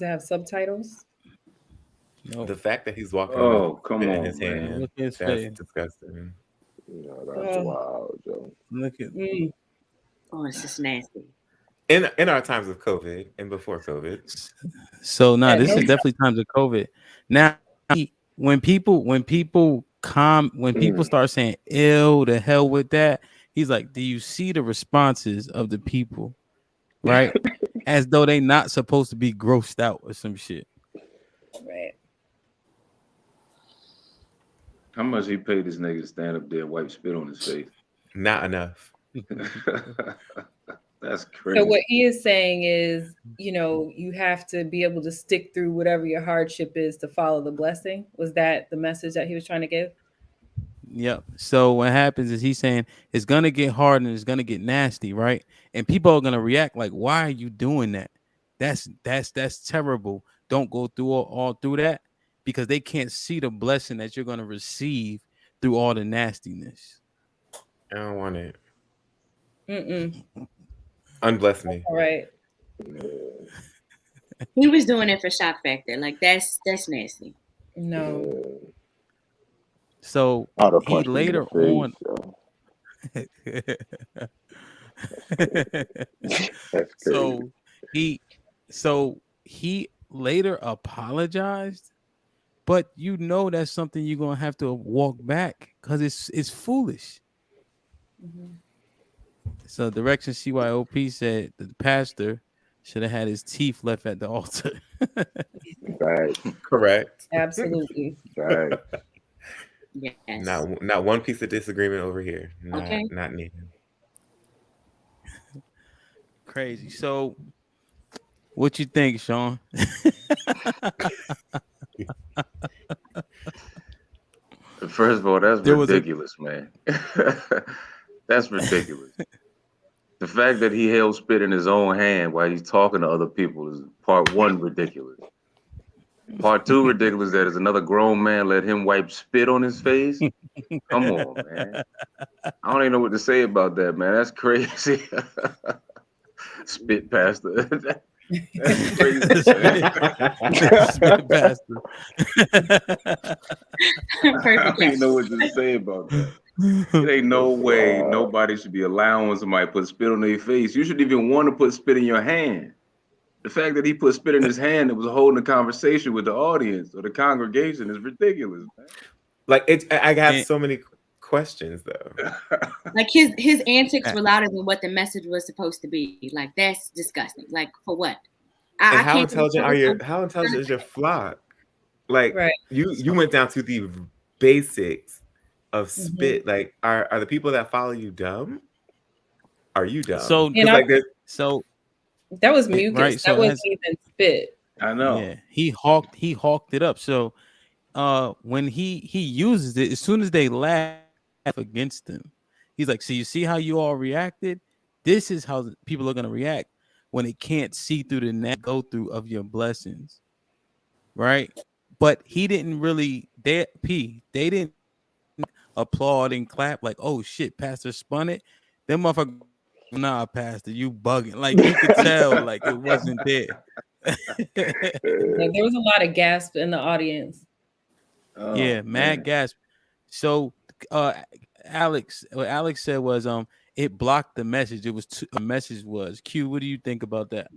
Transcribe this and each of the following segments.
to have subtitles. No, The fact that he's walking around with Oh, come spit in his on, man. hand, look at his that's face. disgusting. No, that's Oh, wild, Joe. Look at mm, Oh, it's just nasty. In our times of COVID and before COVID. so nah, yeah, this no, is definitely times of COVID. Now when people Mm. start saying ill the hell with that, he's like, do you see the responses of the people? Right? As though they not supposed to be grossed out or some shit. right. How much he paid this nigga to stand up there and wipe spit on his face? Not enough. That's So crazy. what he is saying is, you have to be able to stick through whatever your hardship is to follow the blessing. Was that the message that he was trying to give? Yep. So what happens is he's saying it's gonna get hard and it's gonna get nasty, right? And people are gonna react like, "Why are you doing that? That's terrible. Don't go through all through that because they can't see the blessing that you're gonna receive through all the nastiness." I don't want it. Mm-mm. Unbless me. All right. He was doing it for shock factor. Like that's nasty. No. So I'd have he punched him in later the on. face, yo. That's crazy. so he so he later apologized, but that's something you're gonna have to walk back because it's foolish. Mhm. So direction CYOP said the pastor should have had his teeth left at the altar. Facts, Correct. Absolutely. facts. Yes. Not one piece of disagreement over here. Okay. Not needed. Crazy. So what you think, Sean? First of all, that's There was a ridiculous, man. That's ridiculous. The fact that he held spit in his own hand while he's talking to other people is part one ridiculous. Part two ridiculous that is another grown man let him wipe spit on his face. Come on, man. I don't even know what to say about that, man. That's crazy. Spit pastor. That's crazy, man. spit bastard. I Perfect. don't even know what to say about that. It ain't no That's way wild. nobody should be allowing somebody to put spit on their face. You shouldn't even want to put spit in your hand. The fact that he put spit in his hand and was holding a conversation with the audience or the congregation is ridiculous, Like I have And so many questions though. man. Like his antics were louder than what the message was supposed to be. Like that's disgusting. Like for what? And I can't. how intelligent is your flock? Like Right. you went down to the basics of Hmm. spit. Like are the people that follow you dumb? Are you dumb? so You Because know, like there's so that was right. mucus. That So wasn't as even spit. I know. yeah, he hawked it up. So when he uses it, as soon as they laugh against him, he's like, so you see how you all reacted? This is how people are gonna react when they can't see through the net go through of your blessings, right? But he didn't really they didn't applaud and clap like, oh shit, Pastor spun it. Them motherfuckers, nah, Pastor, you bugging. Like you could tell, like it wasn't there. Like, there was a lot of gasp in the audience. Oh Yeah, mad man. gasp. So uh what Alex said was it blocked the message. It was a message was Q. What do you think about that?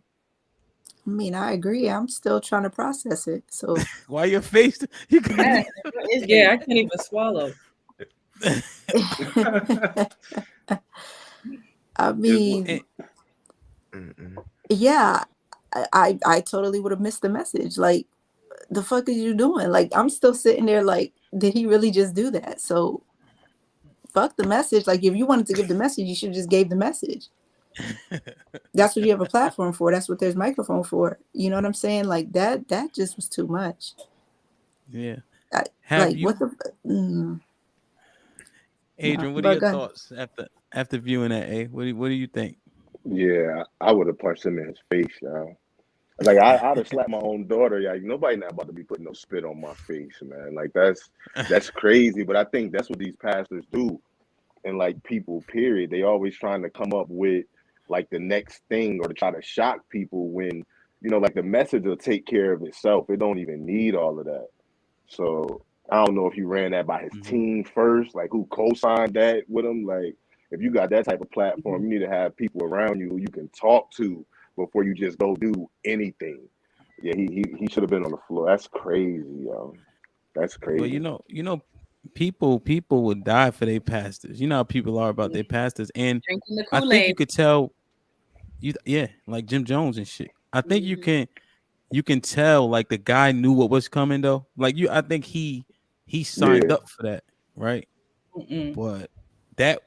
I mean, I agree. I'm still trying to process it. So, Why your face? You Yeah, couldn't What is yeah, this? I can't even swallow. I It, mean, mm-mm. yeah, I totally would have missed the message. Like, the fuck is you doing? Like, I'm still sitting there like, did he really just do that? So, fuck the message. Like, if you wanted to give the message, you should just gave the message. That's what you have a platform for. That's what there's microphone for. You know what I'm saying? Like that just was too much. Yeah. I, Have like what you, the no, Adrian? What are but your go ahead. thoughts after viewing that? What do you think? Yeah, I would have punched him in his face, yo. Like I'd have slapped my own daughter. Like nobody not about to be putting no spit on my face, man. Like that's crazy. But I think that's what these pastors do, and like people, period. They always trying to come up with like the next thing or to try to shock people when like the message will take care of itself. It don't even need all of that. So I don't know if he ran that by his team first, like who co-signed that with him. Like if you got that type of platform, you need to have people around you who you can talk to before you just go do anything. Yeah, he should have been on the floor. That's crazy, yo. That's crazy. But people would die for their pastors. You know how people are about their pastors, and Drinking the I think you Kool-Aid. could tell. Like Jim Jones and shit. I think you can tell like the guy knew what was coming though. Like I think he signed up for that, right? But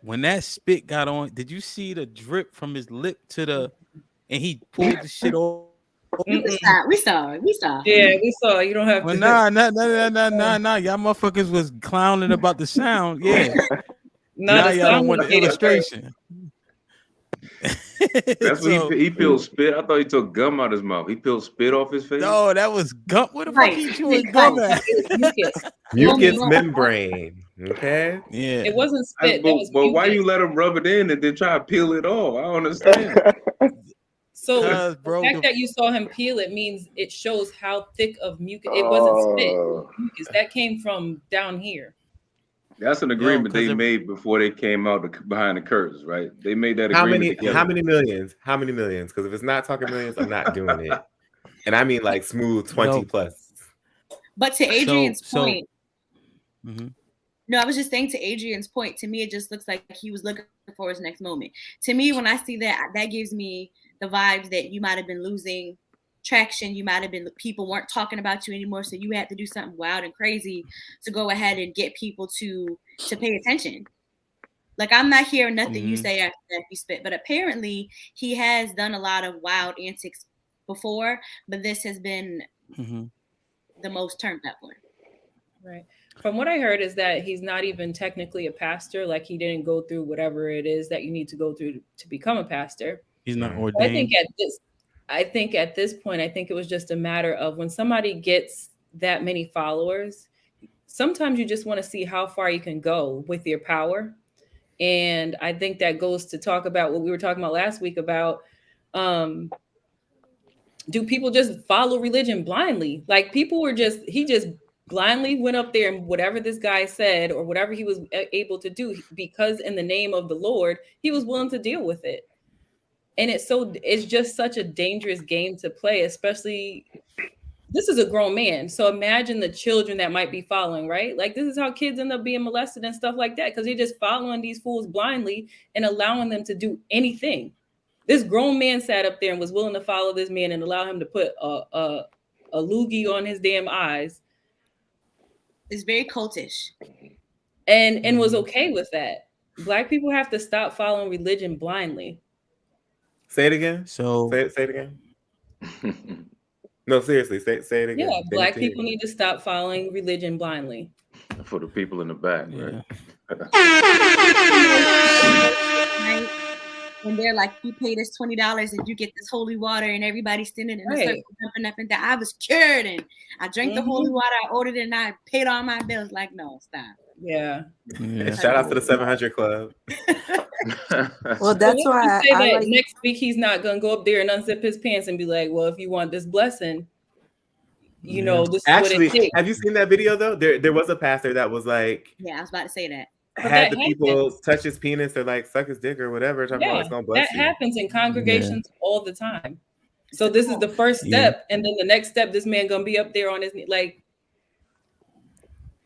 when that spit got on, did you see the drip from his lip and he pulled the shit off? We saw it. Yeah, we saw. You don't have Well, to. nah. Y'all motherfuckers was clowning about the sound. Yeah. Now y'all don't want the illustration. That's what he peeled spit. I thought he took gum out his mouth. He peeled spit off his face. No, that was gum. Where the fuck he chewing gum at? Mucus membrane. Okay. Yeah. It wasn't spit. But why you let him rub it in and then try to peel it off? I don't understand. So the fact that you saw him peel it means it shows how thick of mucus. It wasn't spit. It was mucus. That came from down here. That's an agreement they made before they came out behind the curtains, right? They made that agreement together. How many millions? How many millions? Because if it's not talking millions, I'm not doing it. And I mean like smooth 20 plus. But to Adrian's point, no, I was just saying to Adrian's point, to me, it just looks like he was looking for his next moment. To me, when I see that, that gives me the vibes that you might have been losing traction. You might have been, people weren't talking about you anymore. So you had to do something wild and crazy to go ahead and get people to pay attention. Like, I'm not hearing nothing you say after that you spit, but apparently he has done a lot of wild antics before, but this has been the most turned up one. Right. From what I heard is that he's not even technically a pastor. Like, he didn't go through whatever it is that you need to go through to become a pastor. He's not ordained. I think at this point, I think it was just a matter of when somebody gets that many followers, sometimes you just want to see how far you can go with your power. And I think that goes to talk about what we were talking about last week about, do people just follow religion blindly? Like, he just blindly went up there and whatever this guy said or whatever he was able to do, because in the name of the Lord, he was willing to deal with it. And it's just such a dangerous game to play, especially this is a grown man. So imagine the children that might be following, right? Like, this is how kids end up being molested and stuff like that, because they're just following these fools blindly and allowing them to do anything. This grown man sat up there and was willing to follow this man and allow him to put a loogie on his damn eyes. It's very cultish. And was okay with that. Black people have to stop following religion blindly. Say it again. So say it again. No, seriously, say it again. Yeah, Black people need to stop following religion blindly. For the people in the back, right? When they're like, you pay this $20 and you get this holy water, and everybody's standing in a circle, jumping up and down. I was cured and I drank the holy water, I ordered it, and I paid all my bills. Like, no, stop. Yeah. And shout out to the 700 Club. Well, that's why I like, next week he's not gonna go up there and unzip his pants and be like, well, if you want this blessing, you know, this actually, is what it takes. Have you seen that video though? There was a pastor that was like, yeah, I was about to say that. Had the people touch his penis or like suck his dick or whatever. Talking about it's gonna bless that you. happens in congregations all the time. So this is the first step, and then the next step, this man gonna be up there on his knee. Like,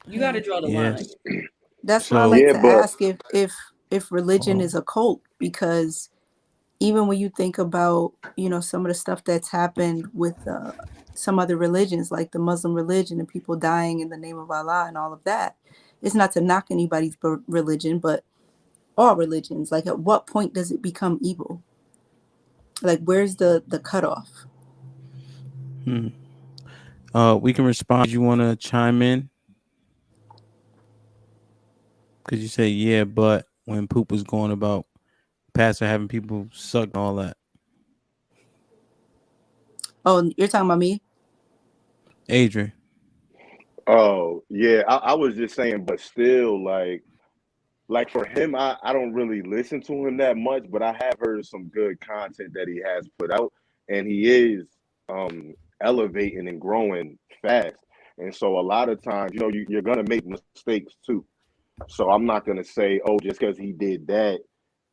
you got to draw the line. That's why I like to ask if religion is a cult, because even when you think about, you know, some of the stuff that's happened with some other religions, like the Muslim religion and people dying in the name of Allah and all of that, it's not to knock anybody's religion, but all religions, like, at what point does it become evil? Like, where's the cutoff? We can respond. You want to chime in? Because you say, yeah, but when Poop was going about pastor having people suck and all that. Oh, you're talking about me? Adrian. Oh, yeah. I was just saying, but still, like for him, I don't really listen to him that much, but I have heard some good content that he has put out, and he is elevating and growing fast. And so a lot of times, you're gonna make mistakes too. So I'm not gonna say, oh, just because he did that,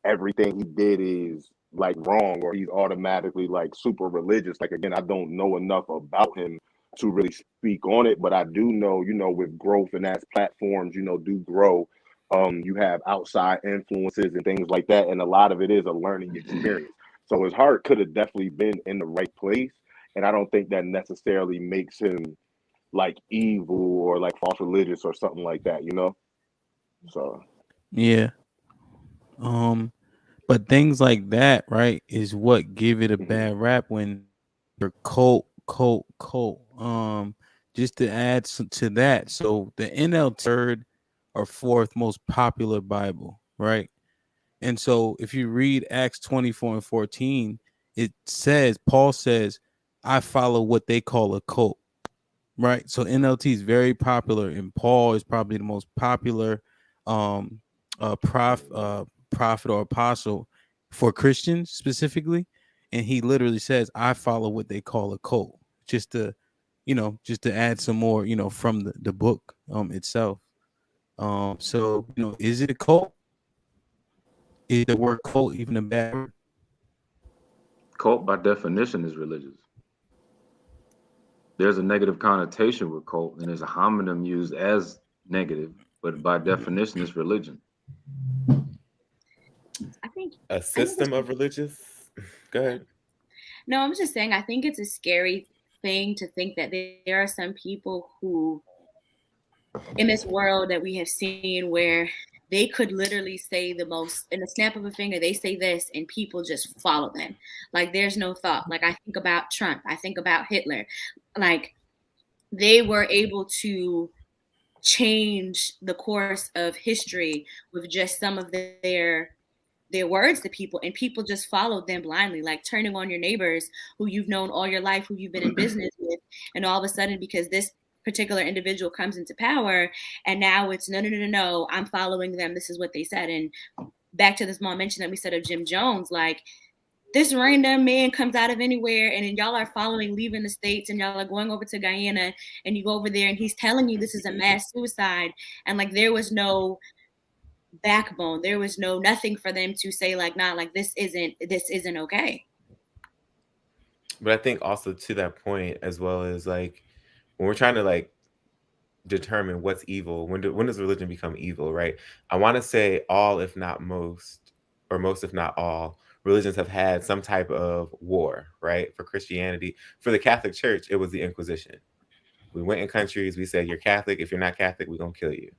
everything he did is like wrong or he's automatically like super religious. Like again, I don't know enough about him to really speak on it, but I do know, with growth and as platforms, do grow, you have outside influences and things like that, and a lot of it is a learning experience. So his heart could have definitely been in the right place, and I don't think that necessarily makes him like evil or like false religious or something like that, So Yeah. But things like that, right, is what give it a mhm. bad rap when you're cult. Just to add to that, so the NL third or fourth most popular Bible, right? And so if you read Acts 24 and 14, Paul says, I follow what they call a cult, right? So NLT is very popular, and Paul is probably the most popular um prophet or apostle for Christians specifically. And he literally says, I follow what they call a cult, just to add some more, from the book itself. So is it a cult? Is the word cult even a bad word? Cult by definition is religious. There's a negative connotation with cult, and there's a homonym used as negative, but by definition, it's religion. I think A system of religious. Go ahead. no, I'm just saying I think it's a scary thing to think that there are some people who in this world that we have seen where they could literally say the most in the snap of a finger, they say this and people just follow them. Like there's no thought. Like I think about Trump, I think about Hitler. Like they were able to change the course of history with just some of their words to people, and people just followed them blindly, like turning on your neighbors who you've known all your life, who you've been in business with, and all of a sudden because this particular individual comes into power and now it's no, I'm following them, this is what they said. And back to the small mention that we said of Jim Jones, like this random man comes out of anywhere and then y'all are following, leaving the States, and y'all are going over to Guyana, and you go over there and he's telling you this is a mass suicide, and like there was no backbone, there was nothing for them to say like, nah, like this isn't okay. But I think also to that point, as well as like when we're trying to like determine what's evil, when does religion become evil, right? I want to say all, if not most, or most if not all, religions have had some type of war, right? For Christianity, for the Catholic Church, it was the Inquisition. We went in countries, we said, you're Catholic, if you're not Catholic, we're gonna kill you.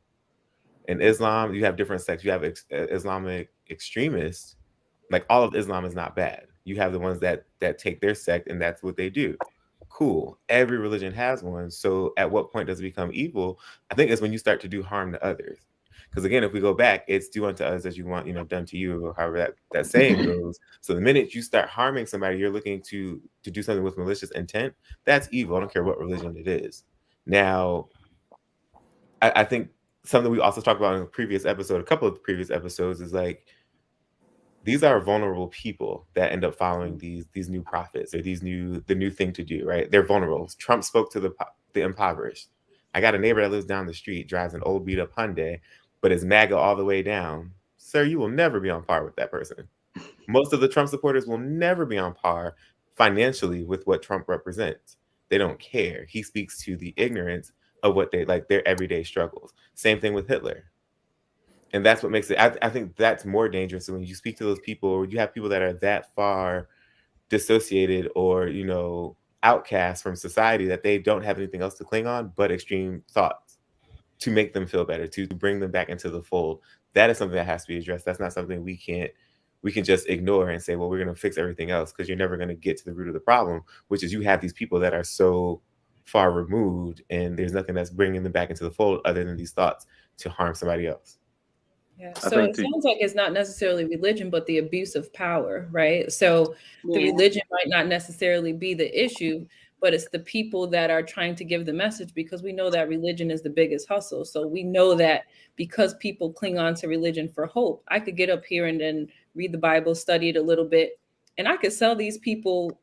In Islam, you have different sects. You have Islamic extremists. Like all of Islam is not bad. You have the ones that take their sect and that's what they do. Cool. Every religion has one. So at what point does it become evil? I think it's when you start to do harm to others. Because again, if we go back, it's do unto others as you want, done to you, or however that saying goes. So the minute you start harming somebody, you're looking to do something with malicious intent. That's evil. I don't care what religion it is. Now, I think something we also talked about in a previous episode, a couple of previous episodes, is like these are vulnerable people that end up following these new prophets or the new thing to do, right? They're vulnerable. Trump spoke to the impoverished. I got a neighbor that lives down the street, drives an old beat up Hyundai, but is MAGA all the way down. Sir, you will never be on par with that person. Most of the Trump supporters will never be on par financially with what Trump represents. They don't care. He speaks to the ignorance of what they like, their everyday struggles. Same thing with Hitler. And that's what makes it, I think that's more dangerous when you speak to those people, or you have people that are that far dissociated or, outcast from society that they don't have anything else to cling on but extreme thoughts to make them feel better, to bring them back into the fold. That is something that has to be addressed. That's not something we can just ignore and say, well, we're going to fix everything else, because you're never going to get to the root of the problem, which is you have these people that are so far removed and there's nothing that's bringing them back into the fold other than these thoughts to harm somebody else. Yeah. I So think it sounds like it's not necessarily religion, but the abuse of power, right? So the Yeah. religion might not necessarily be the issue, but it's the people that are trying to give the message, because we know that religion is the biggest hustle. So we know that because people cling on to religion for hope, I could get up here and then read the Bible, study it a little bit, and I could sell these people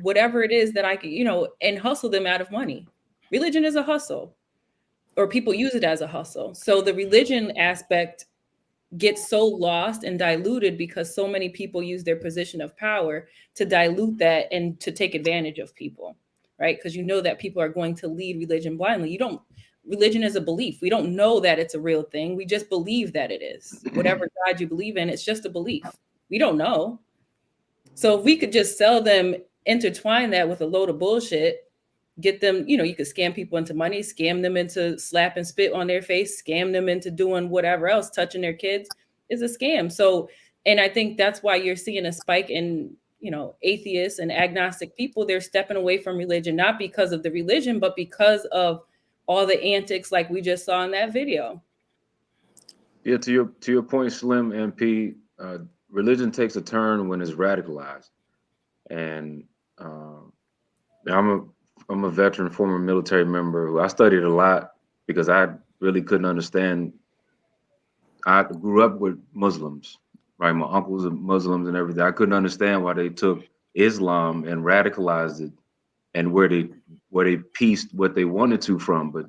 whatever it is that I could, and hustle them out of money. Religion is a hustle, or people use it as a hustle. So the religion aspect gets so lost and diluted because so many people use their position of power to dilute that and to take advantage of people, right? Because that people are going to lead religion blindly. Religion is a belief. We don't know that it's a real thing. We just believe that it is. Whatever God you believe in, it's just a belief. We don't know. So if we could just sell them, intertwine that with a load of bullshit, get them, you could scam people into money, scam them into slap and spit on their face, scam them into doing whatever else, touching their kids is a scam. So, and I think that's why you're seeing a spike in, atheists and agnostic people. They're stepping away from religion, not because of the religion, but because of all the antics like we just saw in that video. Yeah, to your point, Slim and P, religion takes a turn when it's radicalized. And I'm a veteran, former military member who I studied a lot because I really couldn't understand. I grew up with Muslims, right? My uncles are Muslims and everything. I couldn't understand why they took Islam and radicalized it, and where they pieced what they wanted to from. But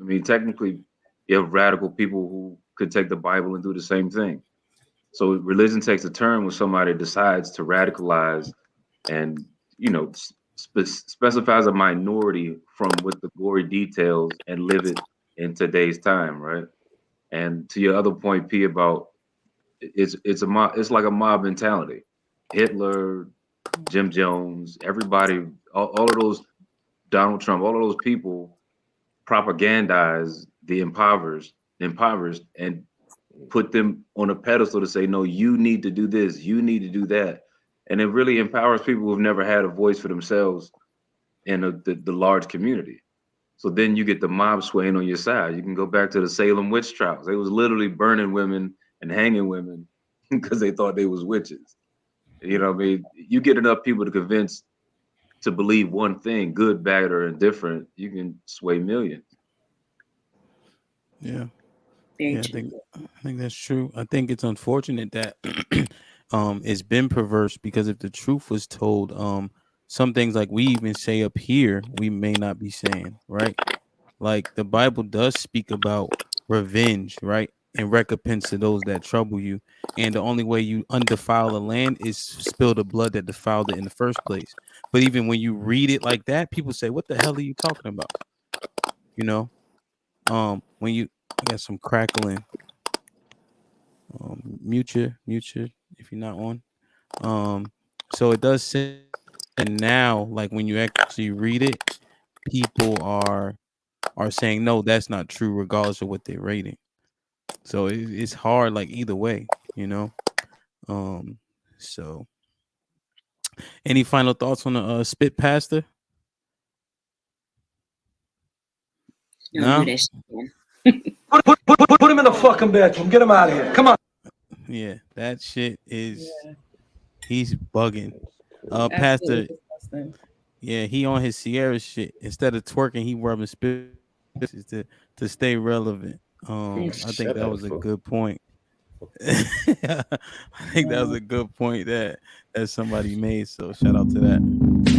I mean, technically, you have radical people who could take the Bible and do the same thing. So religion takes a turn when somebody decides to radicalize and specifies a minority from with the gory details and live it in today's time, right? And to your other point, P, about it's like a mob mentality. Hitler, Jim Jones, everybody, all of those, Donald Trump, all of those people propagandize the impoverished, and put them on a pedestal to say, no, you need to do this, you need to do that. And it really empowers people who've never had a voice for themselves in the large community. So then you get the mob swaying on your side. You can go back to the Salem witch trials. They was literally burning women and hanging women because they thought they was witches. You know what I mean? You get enough people to believe one thing, good, bad, or indifferent, you can sway millions. Yeah. I think that's true. I think it's unfortunate that it's been perverse, because if the truth was told, some things like we even say up here, we may not be saying, right? Like the Bible does speak about revenge, right? And recompense to those that trouble you. And the only way you undefile a land is spill the blood that defiled it in the first place. But even when you read it like that, people say, what the hell are you talking about? When you I got some crackling. Mute you if you're not on. So it does say, and now, like when you actually read it, people are saying no, that's not true, regardless of what they're rating. So it's hard, like either way, So, any final thoughts on the spit pastor? No. Put him in the fucking bedroom. Get him out of here. Come on. Yeah, that shit is. He's bugging. Pastor. Yeah, he on his Sierra shit. Instead of twerking, he rubbing spit to stay relevant. I think that was a good point. I think that was a good point that somebody made. So shout out to that.